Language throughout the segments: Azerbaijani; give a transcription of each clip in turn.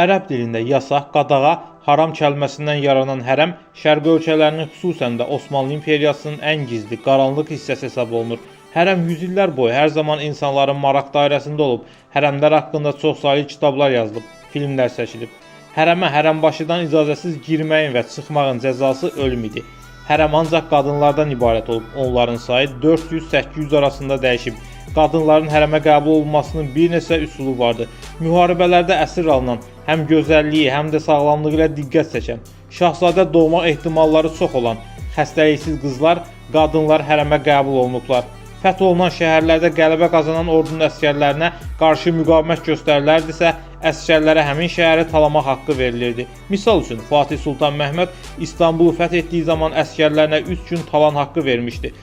Ərəb dilində yasaq, qadağa, haram kəlməsindən yaranan hərəm şərq ölkələrinin, xüsusən də Osmanlı İmperiyasının ən gizli, qaranlıq hissəsi hesab olunur. Hərəm yüzillər boyu hər zaman insanların maraq dairəsində olub, hərəmlər haqqında çoxsaylı kitablar yazılıb, filmlər çəkilib. Hərəmə hərəmbaşıdan icazəsiz girməyin və çıxmağın cəzası ölüm idi. Hərəm ancaq qadınlardan ibarət olub, onların sayı 400-800 arasında dəyişib. Qadınların hərəmə qəbul olunmasının bir neçə üsulu vardı. Müharibələrdə əsir alınan, həm gözəlliyi, həm də sağlamlığı ilə diqqət çəkən, şahzadə doğma ehtimalları çox olan, xəstəliksiz qızlar, qadınlar hərəmə qəbul olunublar. Fəth olunan şəhərlərdə qələbə qazanan ordunun əsgərlərinə qarşı müqavimət göstərilərdisə, əsgərlərə həmin şəhəri talamaq haqqı verilirdi. Misal üçün, Fatih Sultan Məhməd İstanbulu fəth etdiyi zaman əsgərlərinə 3 gün talan haqqı vermişdi.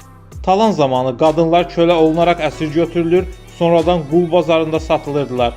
Talan zamanı qadınlar kölə olunaraq əsir götürülür, sonradan qul bazarında satılırdılar.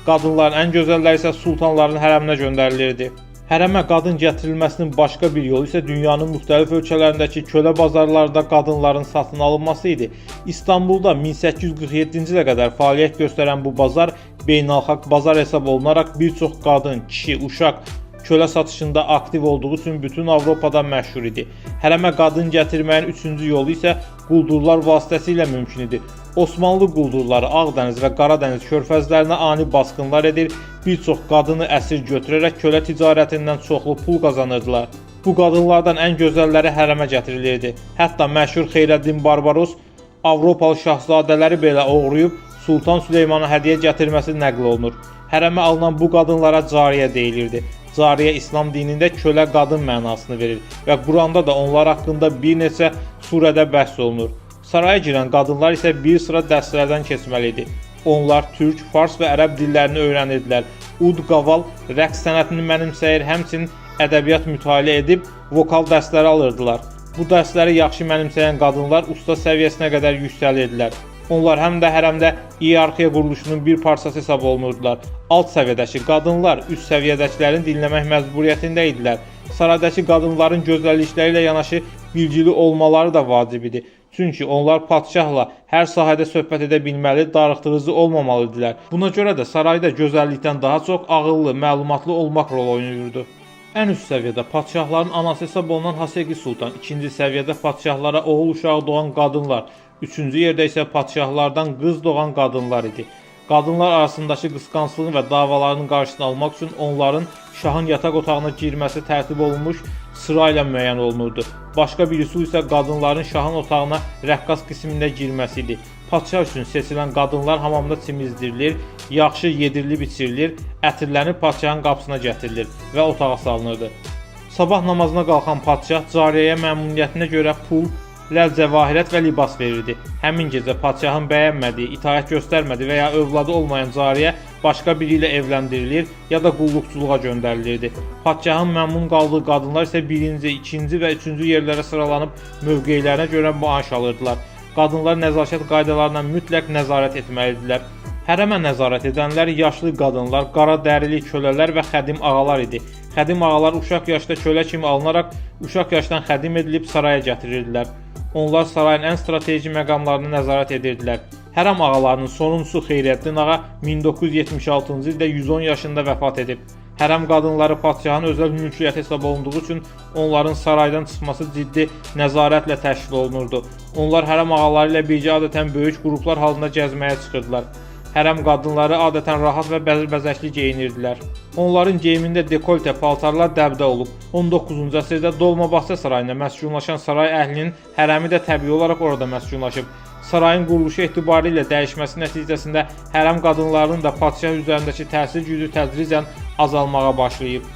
Qadınların ən gözəlləri isə sultanların hərəminə göndərilirdi. Hərəmə qadın gətirilməsinin başqa bir yolu isə dünyanın müxtəlif ölkələrindəki kölə bazarlarında qadınların satın alınması idi. İstanbulda 1847-ci ilə qədər fəaliyyət göstərən bu bazar beynəlxalq bazar hesab olunaraq bir çox qadın, kişi, uşaq kölə satışında aktiv olduğu üçün bütün Avropada məşhur idi. Hərəmə qadın gətirməyin üçüncü yolu isə quldurlar vasitəsilə mümkün idi. Osmanlı quldurları Ağdəniz və Qaradəniz körfəzlərinə ani basqınlar edir, bir çox qadını əsir götürərək kölə ticarətindən çoxlu pul qazanırdılar. Bu qadınlardan ən gözəlləri hərəmə gətirilirdi. Hətta məşhur Xeyrəddin Barbaros Avropalı şahzadələri belə oğruyub Sultan Süleymana hədiyyə gətirməsi nəql olunur. Hərəmə alınan bu qadınlara cariyə deyilirdi. Cariyə İslam dinində kölə qadın mənasını verir və Quranda da onlar haqqında bir neçə surədə bəhs olunur. Saraya girən qadınlar isə bir sıra dərslərdən keçməli idi. Onlar türk, fars və ərəb dillərini öyrənirdilər. Ud, qaval, rəqs sənətini mənimsəyir, həmçinin ədəbiyyat mütaliə edib vokal dərsləri alırdılar. Bu dərsləri yaxşı mənimsəyən qadınlar usta səviyyəsinə qədər yüksəlirdilər. Onlar həm də hərəmdə iyerarxiya quruluşunun bir parçası hesab olunurdular. Alt səviyyədəki qadınlar üst səviyyədəkilərin dinləmək məcburiyyətində idilər. Saraydakı qadınların gözəllikləri ilə yanaşı bilgili olmaları da vacib idi. Çünki onlar padşahla hər sahədə söhbət edə bilməli, darıxdırıcı olmamalıdilər. Buna görə də sarayda gözəllikdən daha çox ağıllı, məlumatlı olmaq rol oynayırdı. Ən üst səviyyədə padşahların anası hesab olunan Haseki Sultan, ikinci səviyyədə padşahlara oğul uşağı doğan qadınlar, üçüncü yerdə isə padşahlardan qız doğan qadınlar idi. Qadınlar arasındakı qısqanclığın və davaların qarşısını almaq üçün onların şahın yataq otağına girməsi tərtib olunmuş sıra ilə müəyyən olunurdu. Başqa bir üsul isə qadınların şahın otağına rəqqas qismində girməsi idi. Padşah üçün seçilən qadınlar hamamda çimizdirilir, yaxşı yedirilib içirilir, ətirlənib padşahın qapısına gətirilir və otağa salınırdı. Sabah namazına qalxan padşah cariyəyə məmnuniyyətinə görə pul, ləl-cəvahirət və libas verirdi. Həmin gecə padşahın bəyənmədiyi, itaət göstərmədiyi və ya övladı olmayan cariyə başqa biri ilə evləndirilir ya da qulluqçuluğa göndərilirdi. Padşahın məmnun qaldığı qadınlar isə birinci, ikinci və üçüncü yerlərə sıralanıb mövqeylərinə görə maaş alırdılar. Qadınlar nəzakət qaydalarına mütləq nəzarət etməlidirlər. Hərəmə nəzarət edənlər yaşlı qadınlar, qara dərili kölələr və xədim ağalar idi. Xədim ağalar uşaq yaşda kölə kimi alınaraq uşaq yaşdan xədim edilib saraya gətirirdilər. Onlar sarayın ən strateji məqamlarını nəzarət edirdilər. Hərəm ağalarının sonuncusu Xeyrəddin ağa 1976-cı ildə 110 yaşında vəfat edib. Hərəm qadınları padşahın özəl mülkiyyəti hesab olunduğu üçün onların saraydan çıxması ciddi nəzarətlə təşkil olunurdu. Onlar hərəm ağaları ilə birgə adətən böyük qruplar halında gəzməyə çıxırdılar. Hərəm qadınları adətən rahat və bəzəkli geyinirdilər. Onların geyimində dekolte paltarlar dəbdə olub. 19-cu əsrdə Dolmabahçə sarayında məskunlaşan saray əhlinin hərəmi də təbii olaraq orada məskunlaşıb. Sarayın quruluşu etibarilə dəyişməsi nəticəsində hərəm qadınlarının da padşah üzərindəki təsir gücü tədricən azalmağa başlayıb.